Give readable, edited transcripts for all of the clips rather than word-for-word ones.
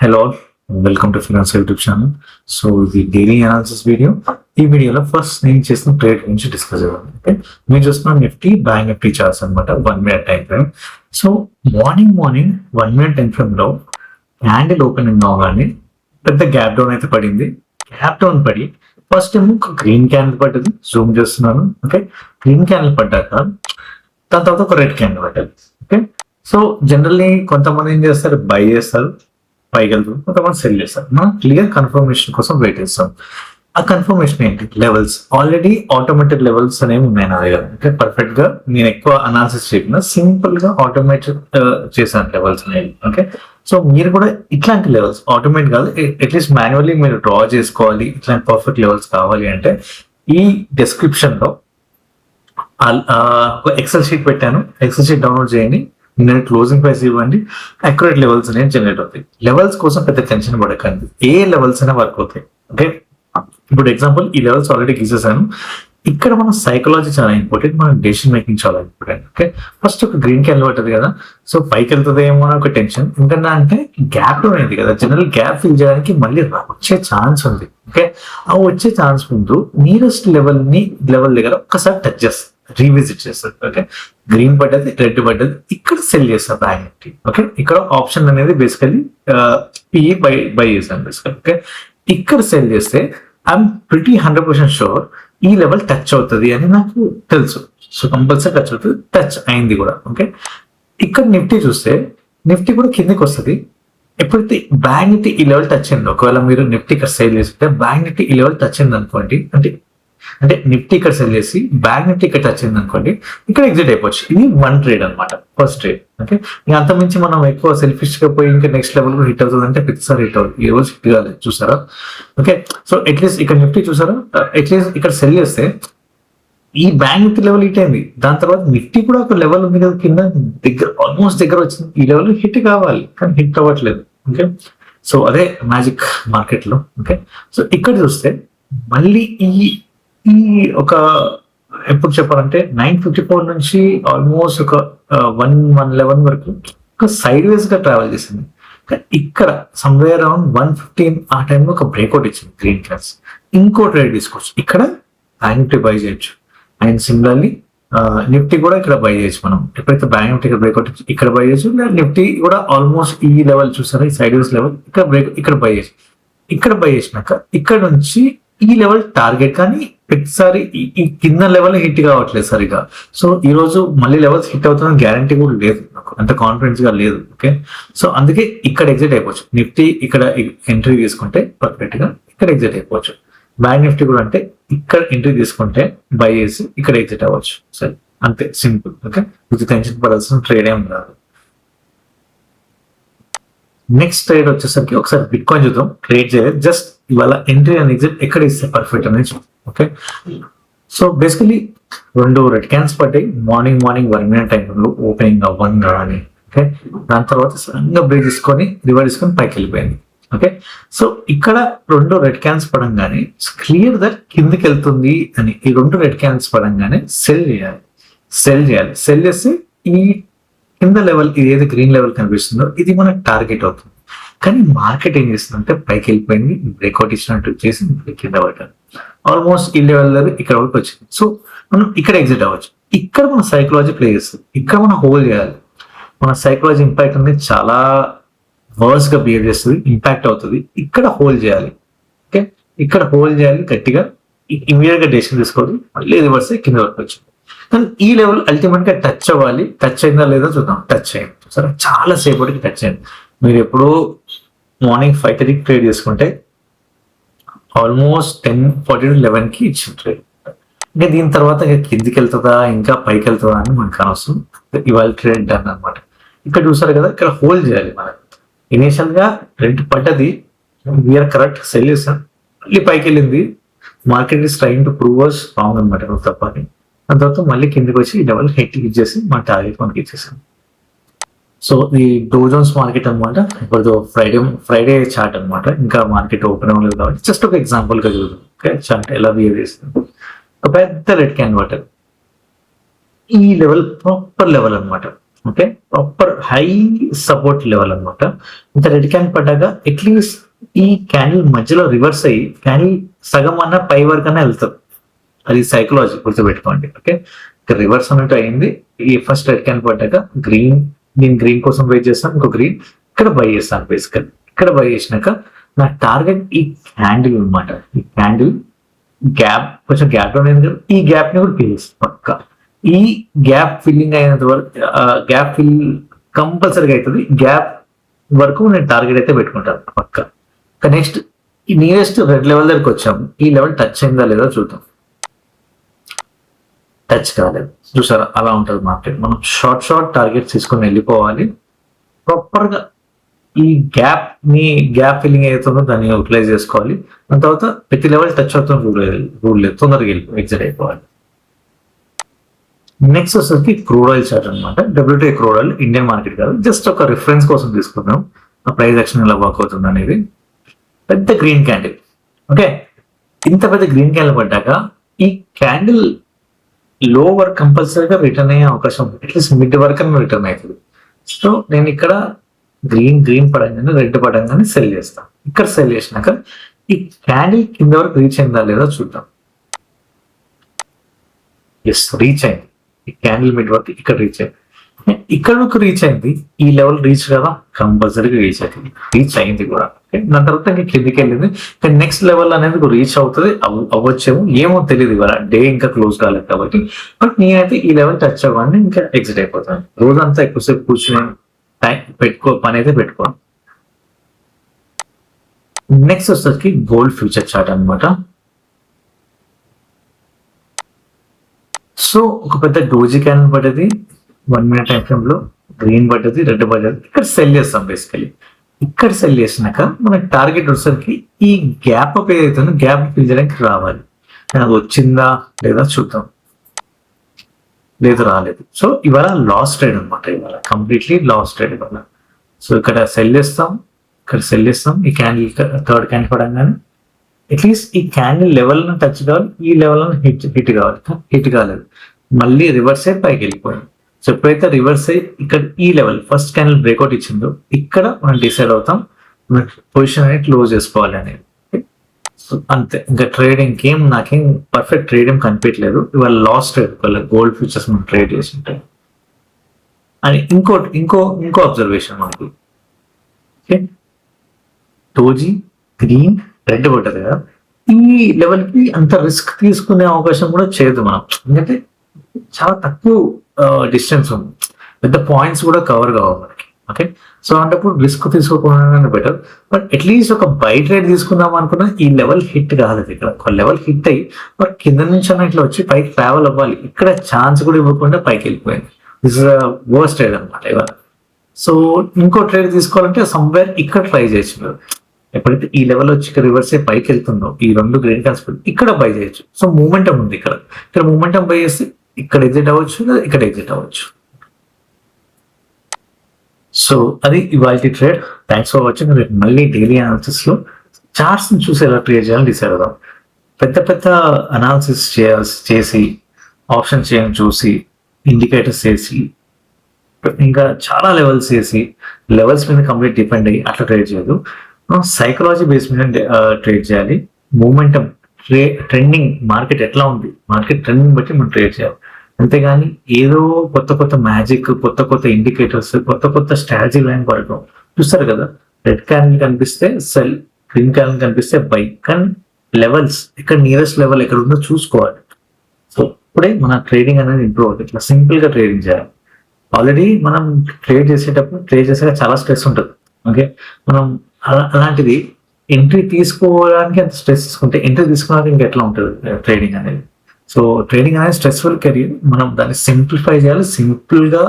Hello, welcome to finance YouTube channel. So ఇది daily analysis video. ఈ వీడియోలో first నేను చేసిన ట్రేడ్ గురించి డిస్కస్ చేద్దాం. ఓకే, మీరు చూస్తున్న నిఫ్టీ బ్యాంక్ నిఫ్టీ చార్ట్స్ అనమాట, 1 minute time frame. So morning 1 minute time frame లో హ్యాండిల్ ఓపెనింగ్ అవగానే పెద్ద గ్యాప్ డౌన్ అయితే పడింది. గ్యాప్ డౌన్ పడి ఫస్ట్ ఏమో గ్రీన్ క్యాండిల్ పడ్డది, జూమ్ చేస్తున్నాను. ఓకే, గ్రీన్ క్యాండిల్ పడ్డాక దాని తర్వాత ఒక రెడ్ క్యాండిల్ పడ్డది. ఓకే, సో జనరల్లీ కొంతమంది ఏం చేస్తారు, బై చేస్తారు, పైకి వెళ్తారు, కొంతమంది సెల్ చేస్తారు. మనం క్లియర్ కన్ఫర్మేషన్ కోసం వెయిట్ చేస్తాం. ఆ కన్ఫర్మేషన్ ఏంటి? లెవెల్స్ ఆల్రెడీ ఆటోమేటెడ్ లెవెల్స్ అనేవి ఉన్నాయి నా దగ్గర. అంటే పర్ఫెక్ట్ గా నేను ఎక్కువ అనాలిసిస్ చేయకుండా సింపుల్ గా ఆటోమేటెడ్ చేశాను లెవెల్స్ అనేవి. ఓకే, సో మీరు కూడా ఇట్లాంటి లెవెల్స్ ఆటోమేట్ కాదు, అట్లీస్ట్ మాన్యువల్లీ మీరు డ్రా చేసుకోవాలి. ఇట్లాంటి పర్ఫెక్ట్ లెవెల్స్ కావాలి అంటే ఈ డిస్క్రిప్షన్ లో ఎక్సెల్ షీట్ పెట్టాను. ఎక్సెల్ షీట్ డౌన్లోడ్ చేయండి. నేను క్లోజింగ్ ప్రైస్ ఇవ్వండి, అక్యురేట్ లెవెల్స్ అనేవి జనరేట్ అవుతాయి. లెవెల్స్ కోసం పెద్ద టెన్షన్ పడకండి, ఏ లెవెల్స్ అయినా వర్క్ అవుతాయి. ఓకే, ఇప్పుడు ఎగ్జాంపుల్ ఈ లెవెల్స్ ఆల్రెడీ గీసేసాను. ఇక్కడ మన సైకాలజీ చాలా ఇంపార్టెంట్, మన డెసిషన్ మేకింగ్ చాలా ఇంపార్టెంట్. ఓకే, ఫస్ట్ ఒక గ్రీన్ క్యాండిల్ పట్టదు కదా, సో పైకి వెళ్తుంది ఏమో అని ఒక టెన్షన్. ఎందుకంటే అంటే గ్యాప్ డౌన్ అయింది కదా, జనరల్ గ్యాప్ ఫిల్ చేయడానికి మళ్ళీ వచ్చే ఛాన్స్ ఉంది. ఓకే, ఆ వచ్చే ఛాన్స్ ముందు నియరెస్ట్ లెవెల్ దగ్గర ఒక్కసారి టచ్ చేస్తారు, రీవిజిట్ చేస్తారు. ఓకే, గ్రీన్ పడ్డది, రెడ్ పడ్డది, ఇక్కడ సెల్ చేస్తారు బ్యాంక్ నిఫ్టీ. ఓకే, ఇక్కడ ఆప్షన్ అనేది బేసికలీ పిఈ బై చేశాను బేసికల్. ఓకే, ఇక్కడ సెల్ చేస్తే ఐఎమ్ ప్రిటీ 100% షూర్ ఈ లెవెల్ టచ్ అవుతుంది అని నాకు తెలుసు. సో కంపల్సరీ టచ్ అవుతుంది, టచ్ అయింది కూడా. ఓకే, ఇక్కడ నిఫ్టీ చూస్తే నిఫ్టీ కూడా కిందకి వస్తుంది. ఎప్పుడైతే బ్యాంక్ నిఫ్టీ ఈ లెవెల్ టచ్ అయింది, ఒకవేళ మీరు నిఫ్టీ ఇక్కడ సేల్ చేస్తుంటే బ్యాంక్ నిఫ్టీ ఈ లెవెల్ టచ్ అయింది అనుకోండి, అంటే నిఫ్టీ ఇక్కడ సెల్ చేసి బ్యాంక్ నిఫ్టీ ఇక్కడ టచ్ అయింది అనుకోండి, ఇక్కడ ఎగ్జిట్ అయిపోవచ్చు. ఇది వన్ ట్రేడ్ అనమాట, ఫస్ట్ ట్రేడ్. ఓకే, ఇంకా అంతమించి మనం ఎక్కువ సెల్ఫిష్ గా పోయి ఇంకా నెక్స్ట్ లెవెల్ హిట్ అవుతుంది అంటే ప్రతిసారి హిట్ అవుతుంది. ఈ రోజు హిట్ కాలేదు, చూసారా? ఓకే, సో అట్లీస్ట్ ఇక్కడ నిఫ్టీ చూసారా, అట్లీస్ట్ ఇక్కడ సెల్ చేస్తే ఈ బ్యాంక్ నిఫ్టీ లెవెల్ హిట్ అయింది. దాని తర్వాత నిఫ్టీ కూడా ఒక లెవెల్ ఉంది కదా కింద, ఆల్మోస్ట్ దగ్గర వచ్చింది. ఈ లెవెల్ హిట్ కావాలి కానీ హిట్ అవ్వట్లేదు. ఓకే, సో అదే మ్యాజిక్ మార్కెట్ లో. ఓకే, సో ఇక్కడ చూస్తే మళ్ళీ ఈ ఒక ఎప్పుడు చెప్పాలంటే 954 నుంచి ఆల్మోస్ట్ ఒక 111 వరకు ఒక సైడ్ వేస్ గా ట్రావెల్ చేసింది. ఇక్కడ సమ్వేర్ అరౌండ్ 115 ఆ టైంలో ఒక బ్రేక్అవుట్ ఇచ్చింది గ్రీన్ క్లాస్. ఇంకో ట్రేడ్ తీసుకోవచ్చు, ఇక్కడ బ్యాంక్ నిఫ్టీ బై చేయొచ్చు. అండ్ సిమిలర్లీ నిఫ్టీ కూడా ఇక్కడ బై చేయొచ్చు. మనం ఎప్పుడైతే బ్యాంక్ నిఫ్టీ బ్రేక్అవుట్ ఇచ్చి ఇక్కడ బై చేయొచ్చు, నిఫ్టీ కూడా ఆల్మోస్ట్ ఈ లెవెల్ చూసారా, ఈ సైడ్ వేస్ లెవెల్ ఇక్కడ బై చేయొచ్చు. ఇక్కడ బై చేసినాక ఇక్కడ నుంచి ఈ లెవెల్ టార్గెట్, కానీ ప్రతిసారి ఈ కింద లెవెల్ హిట్ కావట్లేదు సరిగా. సో ఈ రోజు మళ్ళీ లెవెల్స్ హిట్ అవుతుందని గ్యారంటీ కూడా లేదు, నాకు అంత కాన్ఫిడెన్స్ గా లేదు. ఓకే, సో అందుకే ఇక్కడ ఎగ్జిట్ అయిపోవచ్చు. నిఫ్టీ ఇక్కడ ఎంట్రీ తీసుకుంటే పర్ఫెక్ట్ గా ఇక్కడ ఎగ్జిట్ అయిపోవచ్చు. బ్యాంక్ నిఫ్టీ కూడా అంటే ఇక్కడ ఎంట్రీ తీసుకుంటే బై చేసి ఇక్కడ ఎగ్జిట్ అవ్వచ్చు. సరే, అంతే సింపుల్. ఓకే, ఇది టెన్షన్ పడాల్సిన ట్రేడ్ ఏం రాదు. నెక్స్ట్ ట్రేడ్ వచ్చేసరికి ఒకసారి బిట్ కాయిన్ చూద్దాం. ట్రేడ్ చేయలేదు, జస్ట్ ఇవాళ ఎంట్రీ అండ్ ఎగ్జిట్ ఎక్కడ ఇస్తే పర్ఫెక్ట్ అనేది చూద్దాం. Okay, so basically 2 red cans పడ్డాయి మార్నింగ్ 1 minute టైంలో ఓపెనింగ్ అవ్వంగా అని. ఓకే, దాని తర్వాత సడన్గా బ్రేక్ తీసుకొని రివర్స్ తీసుకొని పైకి వెళ్ళిపోయింది. ఓకే, సో ఇక్కడ 2 రెడ్ క్యాన్స్ పడంగానే క్లియర్ దట్ కిందికి వెళ్తుంది అని. ఈ 2 రెడ్ క్యాన్స్ పడంగానే సెల్ చేయాలి. సెల్ చేస్తే ఈ కింద లెవెల్ ఏదైతే గ్రీన్ లెవెల్ కనిపిస్తుందో ఇది మనకు టార్గెట్ అవుతుంది. కానీ మార్కెట్ ఏం చేస్తుందంటే పైకి వెళ్ళిపోయింది, బ్రేక్అవుట్ ఇచ్చినట్టు చేసి కింద పడ్డారు. ఆల్మోస్ట్ ఈ లెవెల్ దగ్గర ఇక్కడ వరకు వచ్చింది. సో మనం ఇక్కడ ఎగ్జిట్ అవ్వచ్చు. ఇక్కడ మన సైకాలజీ ప్లే చేస్తుంది, ఇక్కడ మనం హోల్డ్ చేయాలి. మన సైకాలజీ ఇంపాక్ట్ అనేది చాలా వర్స్ గా బిహేవ్ చేస్తుంది, ఇంపాక్ట్ అవుతుంది. ఇక్కడ హోల్డ్ చేయాలి. ఓకే, ఇక్కడ హోల్డ్ చేయాలి గట్టిగా, ఇమీడియట్ గా డెసిషన్ తీసుకోవాలి. మళ్ళీ రివర్స్ కింద వరకు వచ్చింది. కానీ ఈ లెవెల్ అల్టిమేట్ గా టచ్ అవ్వాలి. టచ్ అయిందా లేదా చూద్దాం. టచ్ అయింది, సరే, చాలా సేపటికి టచ్ అయింది. మీరు ఎప్పుడు మార్నింగ్ 5:30 ట్రేడ్ చేసుకుంటే ఆల్మోస్ట్ 10:40 to 11కి ఇచ్చిన ట్రేడ్. ఇంకా దీని తర్వాత కిందికి వెళ్తుందా ఇంకా పైకి వెళ్తుందా అని మనకు అనవసరం. ఇవాళ ట్రేడ్ డన్ అనమాట. ఇక్కడ చూసారు కదా, ఇక్కడ హోల్డ్ చేయాలి. మనం ఇనిషియల్ గా రెడ్ పడ్డది, వీఆర్ కరెక్ట్, సెల్ చేసాం, మళ్ళీ పైకి వెళ్ళింది. Market is trying to prove us wrong అనమాట, తప్పని. దాని తర్వాత మళ్ళీ కిందికి వచ్చి ఈ లెవెల్ హెట్ ఇచ్చేసి మన టార్గెట్ మనకి ఇచ్చేసాం. సో ఈ డో జోన్స్ మార్కెట్ అనమాట. ఇప్పుడు ఫ్రైడే చార్ట్ అనమాట, ఇంకా మార్కెట్ ఓపెన్ అవ్వలేదు కాబట్టి జస్ట్ ఒక ఎగ్జాంపుల్ గా చూద్దాం. ఓకే, చార్ట్ ఎలా బిహేవ్ చేస్తుంది. ఒక పెద్ద రెడ్ క్యాన్ వాటర్, ఈ లెవెల్ ప్రాపర్ లెవెల్ అనమాట. Okay, proper high support level అనమాట. ఇంత రెడ్ క్యాండిల్ పడ్డాక అట్లీస్ట్ ఈ క్యాండిల్ మధ్యలో రివర్స్ అయ్యి క్యాండిల్ సగం అన్న పై వరకు అన్న వెళ్తారు. అది సైకలాజీ, గుర్తుపెట్టుకోండి. ఓకే, ఇక్కడ రివర్స్ అన్నట్టు అయింది. ఈ ఫస్ట్ రెడ్ క్యాండిల్ పడ్డాక గ్రీన్, నేను గ్రీన్ కోసం వెయిట్ చేస్తాను, ఇంకో గ్రీన్ ఇక్కడ బై చేస్తాను. బేసికల్ ఇక్కడ బై చేసినాక నా టార్గెట్ ఈ క్యాండిల్ అనమాట. ఈ క్యాండిల్ గ్యాప్ కొంచెం గ్యాప్ అనేది కదా, ఈ గ్యాప్ ని కూడా ఫిల్ చేస్తాను పక్క. ఈ గ్యాప్ ఫిల్లింగ్ అయినంత వరకు, గ్యాప్ ఫిల్ కంపల్సరీగా అవుతుంది. గ్యాప్ వరకు నేను టార్గెట్ అయితే పెట్టుకుంటాను పక్క. నెక్స్ట్ ఈ నియరెస్ట్ రెడ్ లెవెల్ దగ్గరికి వచ్చాము. ఈ లెవెల్ టచ్ అయిందా లేదా చూద్దాం. టచ్ కాలేదు, చూసారా? అలా ఉంటుంది మార్కెట్. మనం షార్ట్ టార్గెట్స్ తీసుకొని వెళ్ళిపోవాలి. ప్రాపర్ గా ఈ గ్యాప్ ఫిల్లింగ్ అవుతుందో దాన్ని యూటిలైజ్ చేసుకోవాలి. దాని తర్వాత ప్రతి లెవెల్ టచ్ అవుతుంది రూల్ లేదు, తొందరగా ఎగ్జిట్ అయిపోవాలి. నెక్స్ట్ వచ్చేసరికి క్రూడ్ ఆయిల్ చార్ట్ అనమాట. WTI crude oil Indian market కాదు, జస్ట్ ఒక రిఫరెన్స్ కోసం తీసుకుందాం ఆ ప్రైస్ యాక్షన్ ఎలా వర్క్ అవుతుంది అనేది. పెద్ద గ్రీన్ క్యాండిల్. ఓకే, ఇంత పెద్ద గ్రీన్ క్యాండిల్ పడ్డాక ఈ క్యాండిల్ లో వర్క్ కంపల్సరీగా రిటర్న్ అయ్యే అవకాశం ఉంది. అట్లీస్ట్ మిడ్ వరకు అని రిటర్న్ అవుతుంది. సో నేను ఇక్కడ గ్రీన్ పడంగానే రెడ్ పడంగానే సెల్ చేస్తాను. ఇక్కడ సెల్ చేసినాక ఈ క్యాండిల్ కింద వరకు రీచ్ అయిందా లేదా చూద్దాం. ఎస్, రీచ్ అయింది. ఈ క్యాండిల్ మిడ్ వరకు ఇక్కడ రీచ్ అయింది. ఇక్కడ వరకు రీచ్ అయింది. ఈ లెవెల్ రీచ్ కదా, కంపల్సరీగా రీచ్ అయింది కూడా. దాని తర్వాత ఇంకా కిందికి వెళ్ళింది. కానీ నెక్స్ట్ లెవెల్ అనేది రీచ్ అవుతుంది, అవ్వచ్చేమో, ఏమో తెలియదు. ఇవాళ డే ఇంకా క్లోజ్ కాలేదు కాబట్టి. బట్ నేనైతే ఈ లెవెల్ టచ్ అవ్వగానే ఇంకా ఎగ్జిట్ అయిపోతాను. రోజంతా ఎక్కువసేపు కూర్చుని టైం పని అయితే పెట్టుకోను. నెక్స్ట్ వచ్చేసరికి గోల్డ్ ఫ్యూచర్ చార్ట్ అనమాట. సో ఒక పెద్ద డోజీ క్యాండిల్ పడ్డది 1 minute టైం ఫ్రేమ్ లో, గ్రీన్ పడ్డది, రెడ్ పడ్డది. ఇక్కడ సెల్ చేస్తాం బేసికలీ. ఇక్కడ సెల్ చేసినాక మన టార్గెట్ వచ్చేసరికి ఈ గ్యాప్ అప్ ఏదైతే గ్యాప్ ఫిల్ చేయడానికి రావాలి. అది వచ్చిందా లేదా చూద్దాం. లేదు, రాలేదు. సో ఇవాళ లాస్ ట్రేడ్ అనమాట. ఇవాళ కంప్లీట్లీ లాస్ ట్రేడ్ ఇవాళ. సో ఇక్కడ సెల్ చేస్తాం, ఇక్కడ సెల్ చేస్తాం. ఈ క్యాండిల్ థర్డ్ క్యాండిల్ పడంగానే అట్లీస్ట్ ఈ క్యాండిల్ లెవెల్ టచ్ కావాలి, ఈ లెవెల్ హిట్ కావాలి. హిట్ కాలేదు, మళ్ళీ రివర్స్ అయ్యి పైకి వెళ్ళిపోయింది. సో ఎప్పుడైతే రివర్స్ అయ్యి ఇక్కడ ఈ లెవెల్ ఫస్ట్ క్యాండిల్ బ్రేక్అవుట్ ఇచ్చిందో ఇక్కడ మనం డిసైడ్ అవుతాం పొజిషన్ అనేది క్లోజ్ చేసుకోవాలి అనేది. సో అంతే, ఇంకా ట్రేడింగ్ నాకేం పర్ఫెక్ట్ ట్రేడింగ్ కనిపించలేదు. ఇవాళ లాస్ ట్రేడ్ వల్ల గోల్డ్ ఫ్యూచర్స్ మనం ట్రేడ్ చేసి ఉంటాయి. అని ఇంకో అబ్జర్వేషన్ మనకు, డోజీ గ్రీన్ రెడ్ పడ్డది కదా, ఈ లెవెల్ కి అంత రిస్క్ తీసుకునే అవకాశం కూడా చేయదు మనం. ఎందుకంటే చాలా తక్కువ డిస్టెన్స్ ఉంది, పెద్ద పాయింట్స్ కూడా కవర్ కావాలి మనకి. ఓకే, సో అంటప్పుడు రిస్క్ తీసుకోకుండా బెటర్. బట్ అట్లీస్ట్ ఒక బై ట్రేడ్ తీసుకుందాం అనుకున్నా ఈ లెవెల్ హిట్ కాలేదు. ఇక్కడ ఒక లెవెల్ హిట్ అయ్యి మరి కింద నుంచి అన్న ఇట్లా వచ్చి పైకి ట్రావెల్ అవ్వాలి. ఇక్కడ ఛాన్స్ కూడా ఇవ్వకుండా పైకి వెళ్ళిపోయింది. దిస్ ఇస్ వర్స్ట్ ట్రేడ్ అనమాట ఇవాళ. సో ఇంకో ట్రేడ్ తీసుకోవాలంటే సమ్వేర్ ఇక్కడ ట్రై చేయొచ్చు మీరు. ఎప్పుడైతే ఈ లెవెల్ వచ్చి ఇక్కడ రివర్స్ అయ్యి పైకి వెళ్తుందో ఈ రెండు గ్రీన్ కాన్స్పెక్ట్ ఇక్కడ బై చేయొచ్చు. సో మూమెంటం ఉంది ఇక్కడ మూమెంటం బై చేస్తే ఇక్కడ ఎగ్జిట్ అవ్వచ్చు, ఇక్కడ ఎగ్జిట్ అవ్వచ్చు. సో అది ఇవాళ ట్రేడ్. Thanks for watching. రేపు మళ్ళీ డైలీ అనాలిసిస్ లో చార్ట్స్ ని చూసి ఎలా ట్రేడ్ చేయాలని డిసైడ్ అవుదాం. పెద్ద అనాలిసిస్ చేసి ఆప్షన్ చైన్ చూసి ఇండికేటర్స్ చేసి ఇంకా చాలా లెవెల్స్ చేసి లెవెల్స్ మీద కంప్లీట్ డిపెండ్ అయ్యి అట్లా ట్రేడ్ చేయదు. సైకలాజీ బేస్ మీద ట్రేడ్ చేయాలి. మూమెంటం, ట్రెండింగ్, మార్కెట్ ఎట్లా ఉంది, మార్కెట్ ట్రెండింగ్ బట్టి మనం ట్రేడ్ చేయాలి. అంతేగాని ఏదో కొత్త మ్యాజిక్, కొత్త ఇండికేటర్స్, కొత్త స్ట్రాటజీ లైన్ పడటం చూస్తారు కదా. రెడ్ క్యాండిల్ కనిపిస్తే సెల్, గ్రీన్ క్యాండిల్ కనిపిస్తే బై. కానీ లెవెల్స్ ఇక్కడ నియరెస్ట్ లెవెల్ ఎక్కడ ఉందో చూసుకోవాలి. సో ఇప్పుడే మన ట్రేడింగ్ అనేది ఇంప్రూవ్ అవుతుంది. ఇట్లా సింపుల్ గా ట్రేడింగ్ చేయాలి. ఆల్రెడీ మనం ట్రేడ్ చేసాక చాలా స్ట్రెస్ ఉంటుంది. ఓకే, మనం అలాంటిది ఎంట్రీ తీసుకోవడానికి అంత స్ట్రెస్ తీసుకుంటే ఎంట్రీ తీసుకోవడానికి ఇంకా ఎట్లా ఉంటుంది ట్రేడింగ్ అనేది. సో ట్రేడింగ్ అనేది స్ట్రెస్ఫుల్ కెరీర్. మనం దాన్ని సింప్లిఫై చేయాలి, సింపుల్ గా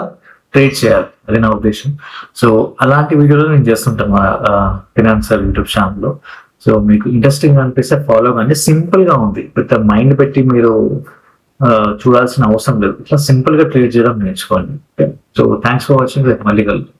ట్రేడ్ చేయాలి, అది నా ఉద్దేశం. సో అలాంటి వీడియోలు నేను చేస్తుంటాను మా ఫినాన్సర్ యూట్యూబ్ ఛానల్లో. సో మీకు ఇంట్రెస్టింగ్ అనిపిస్తే ఫాలో అవ్వండి. సింపుల్ గా ఉంది, పెద్ద మైండ్ పెట్టి మీరు చూడాల్సిన అవసరం లేదు. ఇట్లా సింపుల్ గా ట్రేడ్ చేయడం నేర్చుకోండి. So thanks for watching. మళ్ళీ కలుద్దాం.